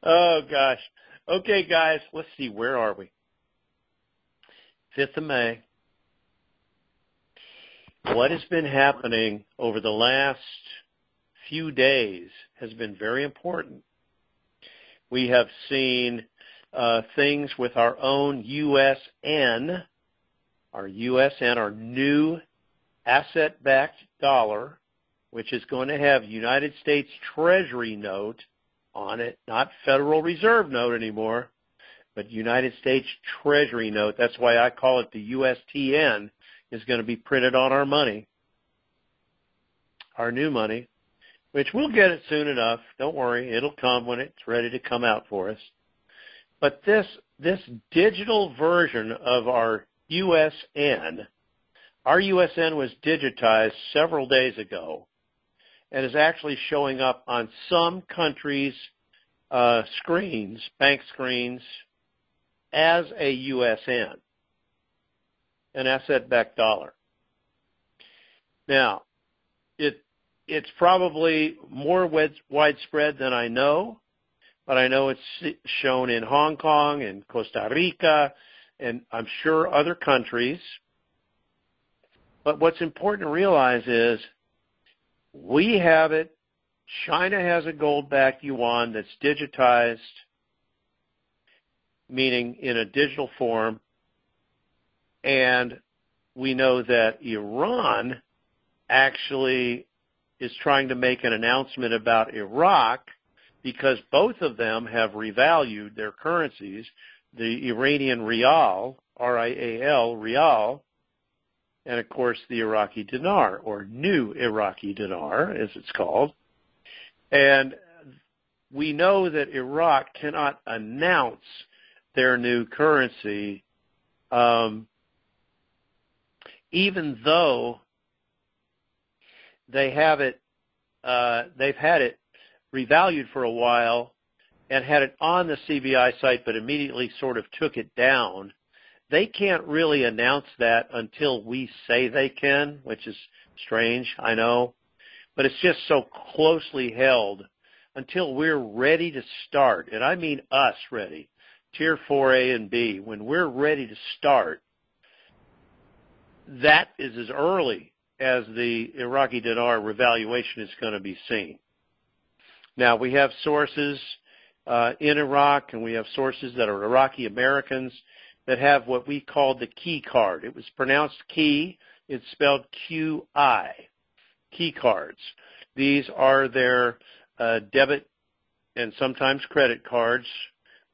Oh, gosh. Okay, guys, let's see. Where are we? 5th of May. What has been happening over the last few days has been very important. We have seen things with our own USN, our new asset-backed dollar, which is going to have United States Treasury note on it, not Federal Reserve note anymore, but United States Treasury note. That's why I call it the USTN, is going to be printed on our money, our new money, which we'll get it soon enough. Don't worry, it'll come when it's ready to come out for us. But this digital version of our USN was digitized several days ago and is actually showing up on some countries' screens, bank screens, as a USN, an asset-backed dollar. Now, it's probably more widespread than I know, but I know it's shown in Hong Kong and Costa Rica and I'm sure other countries. But what's important to realize is we have it. China has a gold-backed yuan that's digitized, meaning in a digital form. And we know that Iran actually is trying to make an announcement about Iraq because both of them have revalued their currencies, the Iranian rial, R-I-A-L, rial, and, of course, the Iraqi dinar, or new Iraqi dinar, as it's called. And we know that Iraq cannot announce their new currency, even though they have it, they've had it revalued for a while and had it on the CBI site, but immediately sort of took it down. They can't really announce that until we say they can, which is strange, I know. But it's just so closely held until we're ready to start. And I mean us ready, Tier 4A and B. When we're ready to start, that is as early as the Iraqi dinar revaluation is going to be seen. Now, we have sources in Iraq, and we have sources that are Iraqi Americans that have what we call the key card. It was pronounced key. It's spelled Q-I, key cards. These are their debit and sometimes credit cards,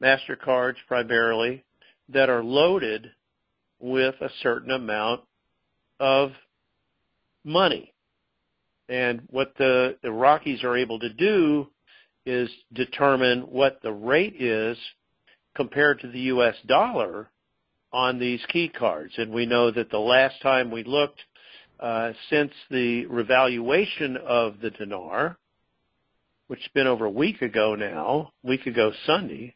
MasterCards primarily, that are loaded with a certain amount of money. And what the Iraqis are able to do is determine what the rate is compared to the U.S. dollar on these key cards. And we know that the last time we looked, since the revaluation of the dinar, which has been over a week ago now, Sunday,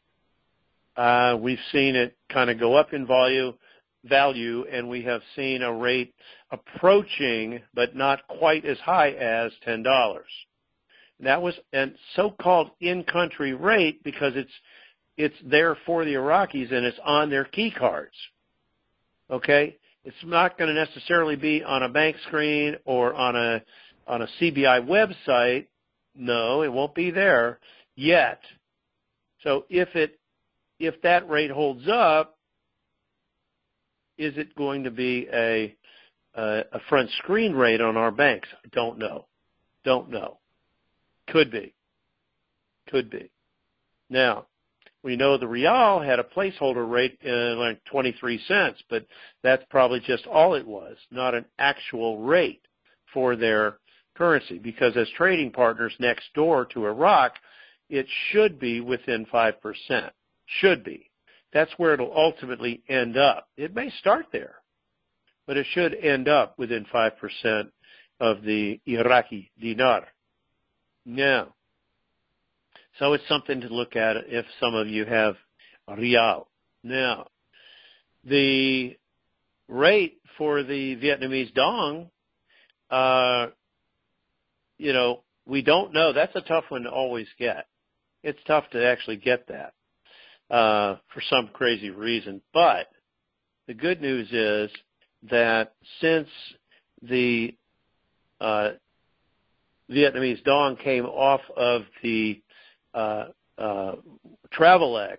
we've seen it kind of go up in value, and we have seen a rate approaching, but not quite as high as $10. That was a so-called in-country rate because it's there for the Iraqis and it's on their key cards. Okay? It's not going to necessarily be on a bank screen or on a CBI website. No, it won't be there yet. So if that rate holds up, is it going to be a front screen rate on our banks? I don't know. Could be. Now, we know the rial had a placeholder rate like 23 cents, but that's probably just all it was, not an actual rate for their currency, because as trading partners next door to Iraq, it should be within 5%. Should be. That's where it'll ultimately end up. It may start there, but it should end up within 5% of the Iraqi dinar. Now, so it's something to look at if some of you have rial. Now, the rate for the Vietnamese dong, we don't know. That's a tough one to always get. It's tough to actually get that for some crazy reason. But the good news is that since the Vietnamese dong came off of the Travelex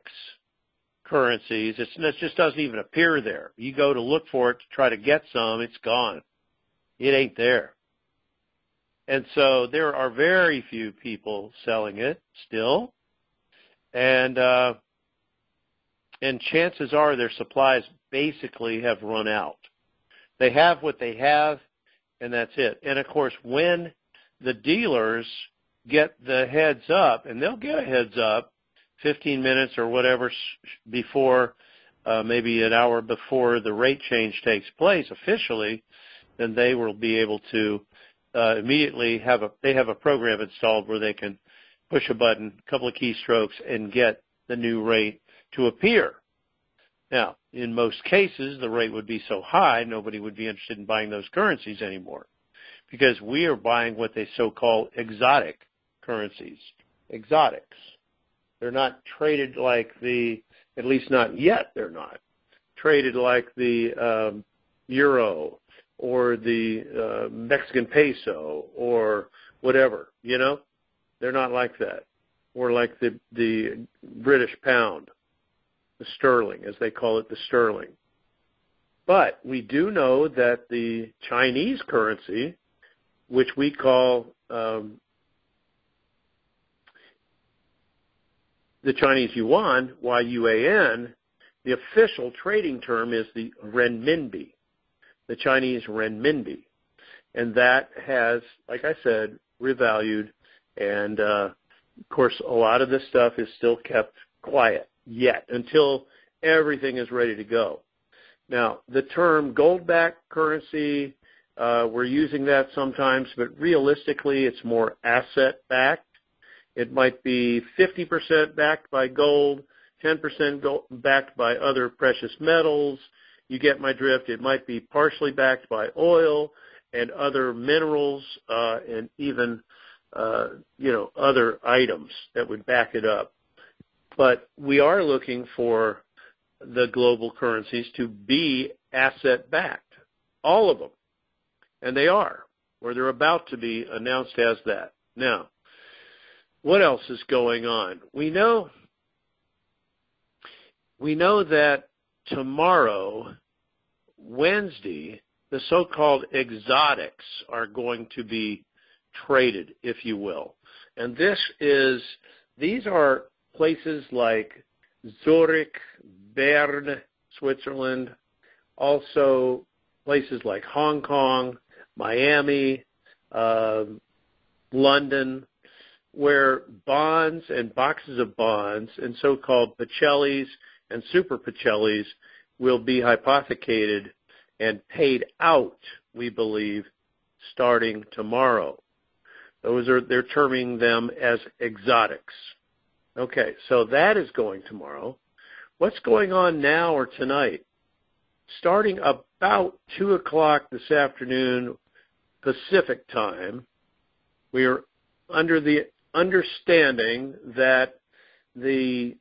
currencies, it just doesn't even appear there. You go to look for it to try to get some, it's gone. It ain't there. And so there are very few people selling it still. And chances are their supplies basically have run out. They have what they have, and that's it. And, of course, when the dealers get the heads up, and they'll get a heads up 15 minutes or whatever before, maybe an hour before the rate change takes place officially, then they will be able to immediately have a program installed where they can push a button, a couple of keystrokes, and get the new rate to appear. Now, in most cases, the rate would be so high, nobody would be interested in buying those currencies anymore, because we are buying what they so-call exotic currencies. Exotics. They're not traded like at least not yet, they're not traded like the euro or the Mexican peso or whatever, you know? They're not like that. Or like the British pound, the sterling, as they call it, the sterling. But we do know that the Chinese currency, which we call the Chinese yuan, Y-U-A-N, the official trading term is the renminbi, the Chinese renminbi. And that has, like I said, revalued. And, of course, a lot of this stuff is still kept quiet yet until everything is ready to go. Now, the term gold-backed currency, we're using that sometimes, but realistically it's more asset-backed. It might be 50% backed by gold, 10% backed by other precious metals. You get my drift. It might be partially backed by oil and other minerals and even other items that would back it up. But we are looking for the global currencies to be asset-backed, all of them. And they are, or they're about to be announced as that. Now, what else is going on? We know that tomorrow, Wednesday, the so-called exotics are going to be traded, if you will. And these are places like Zurich, Bern, Switzerland, also places like Hong Kong, Miami, London, where bonds and boxes of bonds and so-called Pacellis and super Pacellis will be hypothecated and paid out, we believe, starting tomorrow. They're terming them as exotics. Okay, so that is going tomorrow. What's going on now or tonight? Starting about 2 o'clock this afternoon Pacific time, we are under the understanding that the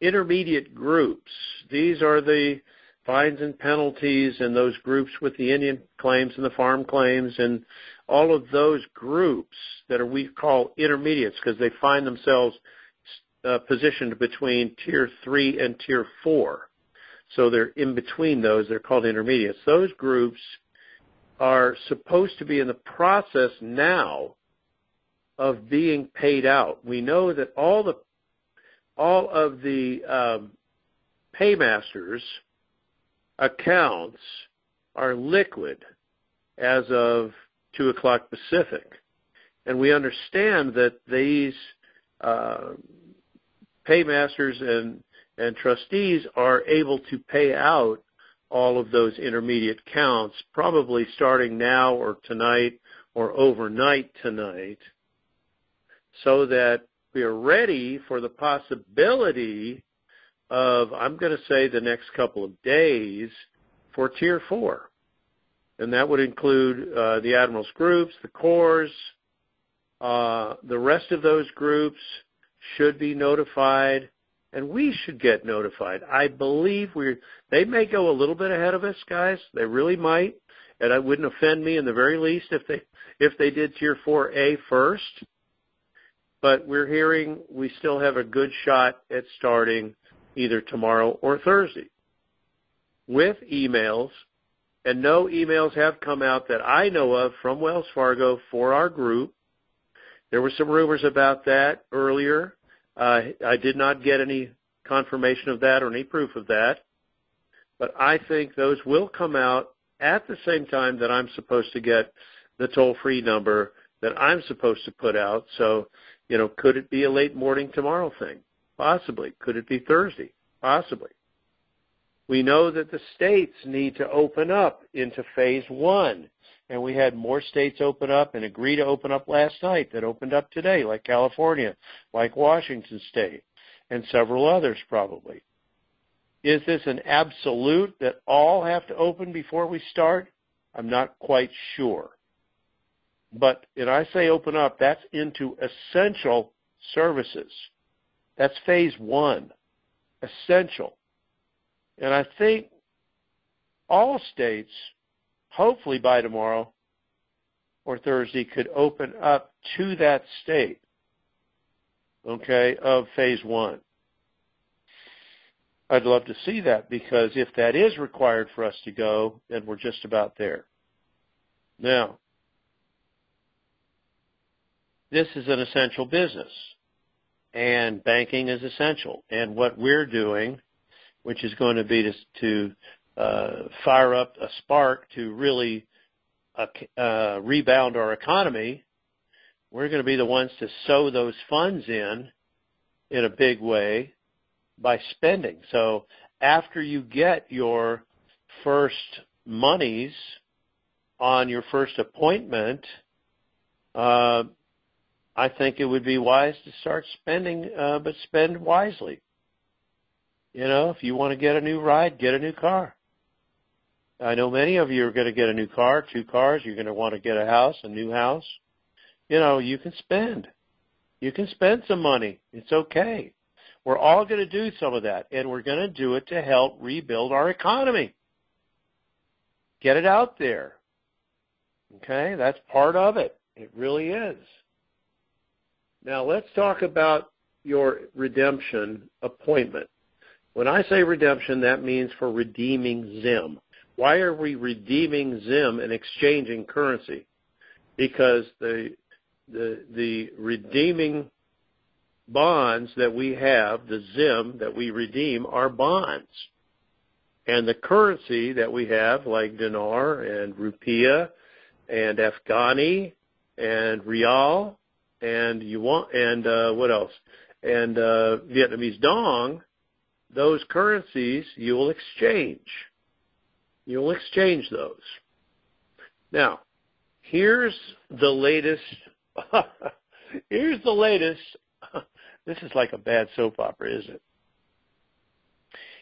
intermediate groups, these are the fines and penalties and those groups with the Indian claims and the farm claims and all of those groups that we call intermediates because they find themselves positioned between Tier 3 and Tier 4. So they're in between those. They're called intermediates. Those groups are supposed to be in the process now of being paid out. We know that all of the paymasters' accounts are liquid as of 2 o'clock Pacific. And we understand that these paymasters and trustees are able to pay out all of those intermediate counts probably starting now or tonight or overnight tonight so that we are ready for the possibility of, I'm going to say, the next couple of days for Tier 4. And that would include the Admirals groups, the Corps, The rest of those groups should be notified, and we should get notified. I believe they may go a little bit ahead of us, guys. They really might, and it wouldn't offend me in the very least if they did Tier 4A first. But we're hearing we still have a good shot at starting either tomorrow or Thursday with emails, and no emails have come out that I know of from Wells Fargo for our group. There were some rumors about that earlier. I did not get any confirmation of that or any proof of that, but I think those will come out at the same time that I'm supposed to get the toll-free number that I'm supposed to put out. So, could it be a late morning tomorrow thing? Possibly. Could it be Thursday? Possibly. We know that the states need to open up into phase 1, and we had more states open up and agree to open up last night that opened up today, like California, like Washington State, and several others probably. Is this an absolute that all have to open before we start? I'm not quite sure. But when I say open up, that's into essential services. That's phase 1, essential. And I think all states, hopefully by tomorrow or Thursday, could open up to that state, of phase 1. I'd love to see that, because if that is required for us to go, then we're just about there. Now, this is an essential business, and banking is essential. And what we're doing, which is going to be to fire up a spark to really rebound our economy, we're going to be the ones to sow those funds in a big way by spending. So after you get your first monies on your first appointment, I think it would be wise to start spending, but spend wisely. If you want to get a new ride, get a new car. I know many of you are going to get a new car, 2 cars. You're going to want to get a house, a new house. You can spend. You can spend some money. It's okay. We're all going to do some of that, and we're going to do it to help rebuild our economy. Get it out there. Okay? That's part of it. It really is. Now, let's talk about your redemption appointment. When I say redemption, that means for redeeming ZIM. Why are we redeeming ZIM and exchanging currency? Because the redeeming bonds that we have, the ZIM that we redeem, are bonds. And the currency that we have, like dinar and rupiah and Afghani and rial and yuan and what else? And Vietnamese dong, those currencies you will exchange. You'll exchange those. Now, here's the latest. Here's the latest. This is like a bad soap opera, isn't it?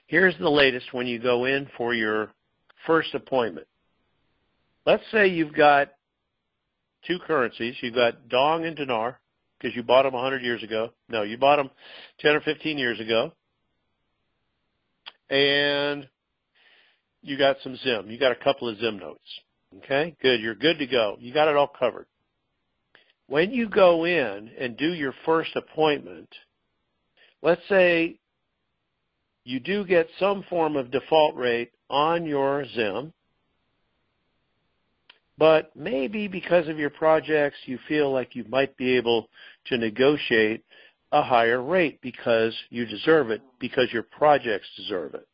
Here's the latest when you go in for your first appointment. Let's say you've got 2 currencies. You've got dong and dinar because you bought them 100 years ago. No, you bought them 10 or 15 years ago. And you got some ZIM. You got a couple of ZIM notes. Okay, good. You're good to go. You got it all covered. When you go in and do your first appointment, let's say you do get some form of default rate on your ZIM, but maybe because of your projects you feel like you might be able to negotiate a higher rate because you deserve it, because your projects deserve it.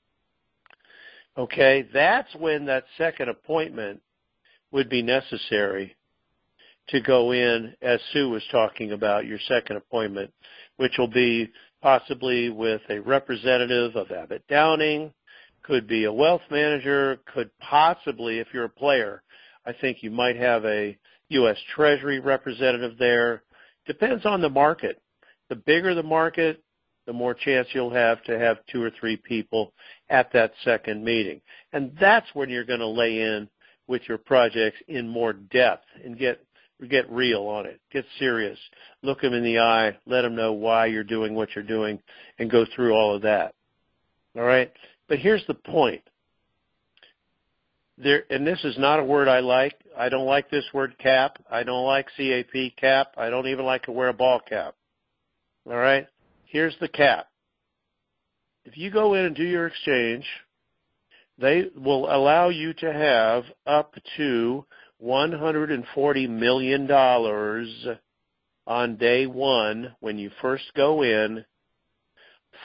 Okay, that's when that second appointment would be necessary to go in, as Sue was talking about, your second appointment, which will be possibly with a representative of Abbott Downing, could be a wealth manager, could possibly, if you're a player, I think you might have a U.S. Treasury representative there. Depends on the market. The bigger the market, the more chance you'll have to have 2 or 3 people at that second meeting. And that's when you're going to lay in with your projects in more depth and get get real on it. Get serious. Look them in the eye. Let them know why you're doing what you're doing and go through all of that. All right? But here's the point. And this is not a word I like. I don't like this word cap. I don't like CAP, cap. I don't even like to wear a ball cap. All right? Here's the cap. If you go in and do your exchange, they will allow you to have up to $140 million on day one when you first go in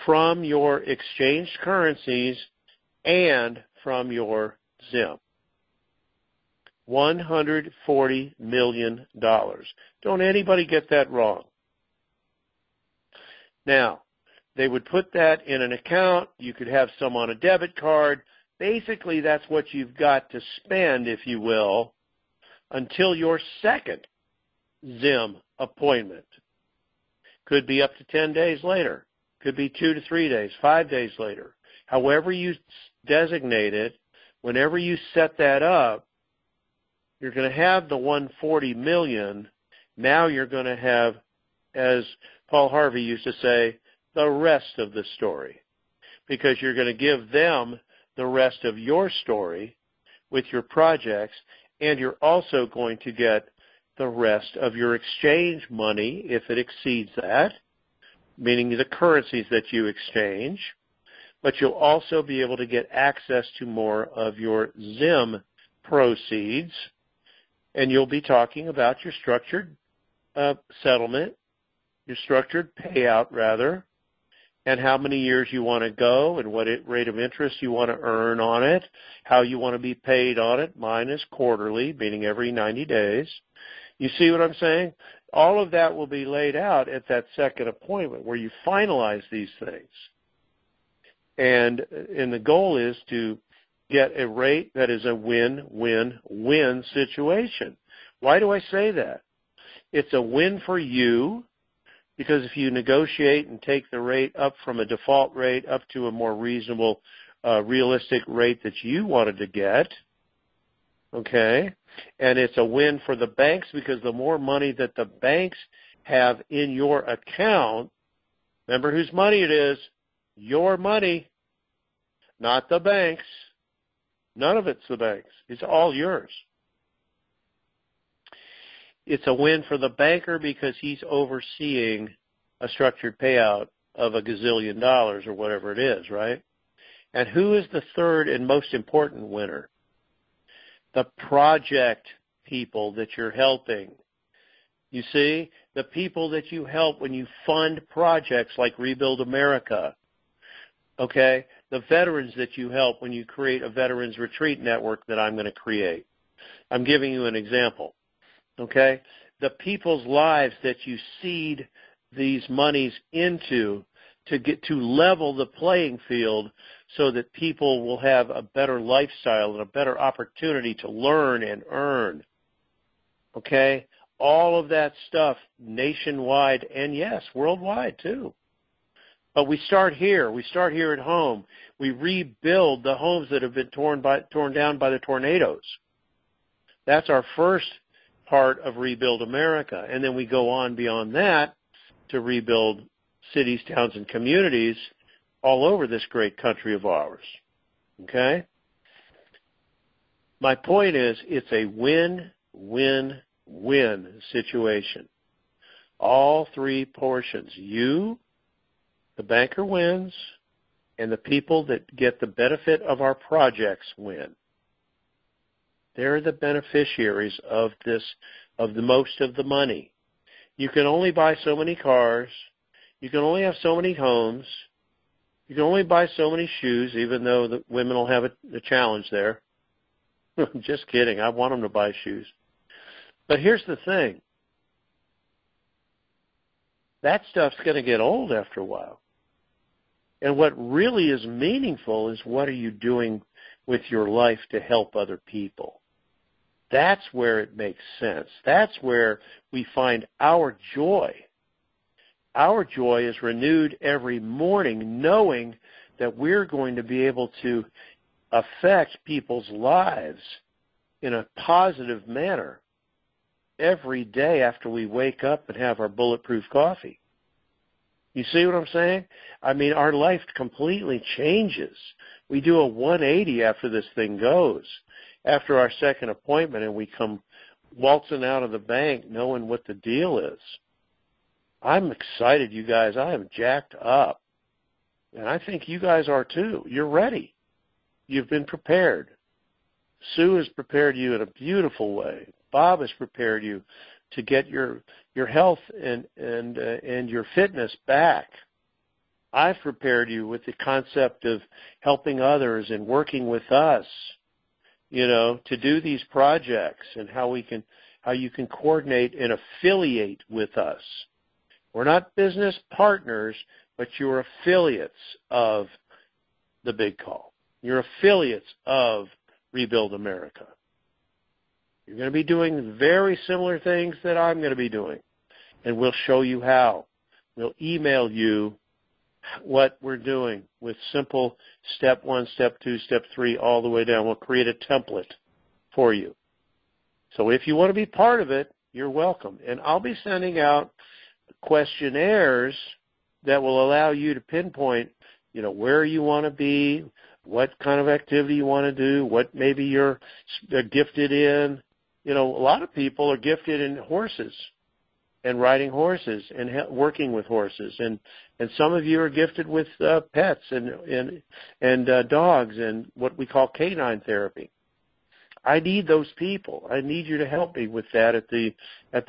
from your exchanged currencies and from your ZIM. $140 million. Don't anybody get that wrong. Now, they would put that in an account. You could have some on a debit card. Basically, that's what you've got to spend, if you will, until your second ZIM appointment. Could be up to 10 days later. Could be 2 to 3 days, 5 days later. However you designate it, whenever you set that up, you're going to have the $140 million. Now you're going to have, as Paul Harvey used to say, the rest of the story, because you're going to give them the rest of your story with your projects, and you're also going to get the rest of your exchange money if it exceeds that, meaning the currencies that you exchange, but you'll also be able to get access to more of your ZIM proceeds, and you'll be talking about your structured settlement, your structured payout, rather, and how many years you want to go and what rate of interest you want to earn on it, how you want to be paid on it. Mine is quarterly, meaning every 90 days. You see what I'm saying? All of that will be laid out at that second appointment where you finalize these things. And the goal is to get a rate that is a win-win-win situation. Why do I say that? It's a win for you, because if you negotiate and take the rate up from a default rate up to a more reasonable, realistic rate that you wanted to get, okay, and it's a win for the banks, because the more money that the banks have in your account, remember whose money it is? Your money, not the banks. None of it's the banks. It's all yours. It's a win for the banker because he's overseeing a structured payout of $1 gazillion or whatever it is, right? And who is the third and most important winner? The project people that you're helping. You see, the people that you help when you fund projects like Rebuild America. Okay? The veterans that you help when you create a veterans retreat network that I'm going to create. I'm giving you an example. Okay? The people's lives that you seed these monies into to get to level the playing field so that people will have a better lifestyle and a better opportunity to learn and earn. Okay? All of that stuff nationwide and, yes, worldwide too. But we start here. We start here at home. We rebuild the homes that have been torn down by the tornadoes. That's our first part of Rebuild America. And then we go on beyond that to rebuild cities, towns, and communities all over this great country of ours. Okay? My point is, it's a win-win-win situation. All three portions. You, the banker, wins, and the people that get the benefit of our projects win. They're the beneficiaries of this, of the most of the money. You can only buy so many cars. You can only have so many homes. You can only buy so many shoes, even though the women will have a challenge there. Just kidding. I want them to buy shoes. But here's the thing. That stuff's going to get old after a while. And what really is meaningful is, what are you doing with your life to help other people? That's where it makes sense. That's where we find our joy. Our joy is renewed every morning knowing that we're going to be able to affect people's lives in a positive manner. every day after we wake up and have our bulletproof coffee. You see what I'm saying? I mean, our life completely changes. We do a 180 after this thing goes, after our second appointment, and we come waltzing out of the bank knowing what the deal is. I'm excited, you guys. I am jacked up. And I think you guys are too. You're ready. You've been prepared. Sue has prepared you in a beautiful way. Bob has prepared you to get your health and your fitness back. I've prepared you with the concept of helping others and working with us, you know, to do these projects and how you can coordinate and affiliate with us. We're not business partners, but you're affiliates of the Big Call. You're affiliates of Rebuild America. You're going to be doing very similar things that I'm going to be doing, and we'll show you how. We'll email you what we're doing with simple step 1, step 2, step 3, all the way down. We'll create a template for you. So if you want to be part of it, you're welcome. And I'll be sending out questionnaires that will allow you to pinpoint, you know, where you want to be, what kind of activity you want to do, what maybe you're gifted in. You know, a lot of people are gifted in horses and riding horses and working with horses, and some of you are gifted with pets and dogs and what we call canine therapy. I need those people. I need you to help me with that at the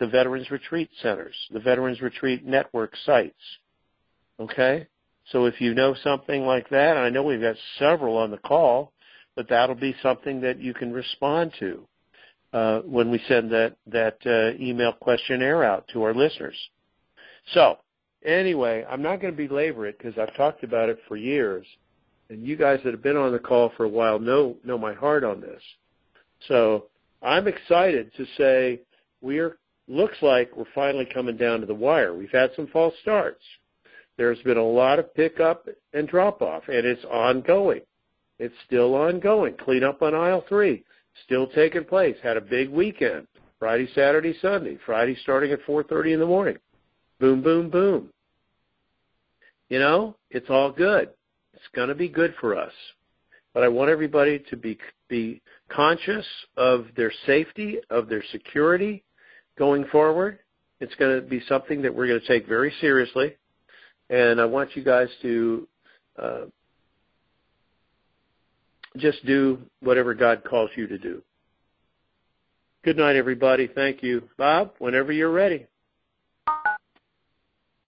Veterans Retreat Centers, the Veterans Retreat Network sites. Okay? So if you know something like that, and I know we've got several on the call, but that'll be something that you can respond to when we send that email questionnaire out to our listeners. So anyway, I'm not going to belabor it because I've talked about it for years, and you guys that have been on the call for a while know my heart on this. So I'm excited to say looks like we're finally coming down to the wire. We've had some false starts. There's been a lot of pickup and drop-off, and it's ongoing. It's still ongoing. Cleanup on aisle 3, still taking place. Had a big weekend, Friday, Saturday, Sunday. Friday starting at 4:30 in the morning. Boom, boom, boom. You know, it's all good. It's going to be good for us. But I want everybody to be conscious of their safety, of their security going forward. It's going to be something that we're going to take very seriously. And I want you guys to just do whatever God calls you to do. Good night, everybody. Thank you. Bob, whenever you're ready.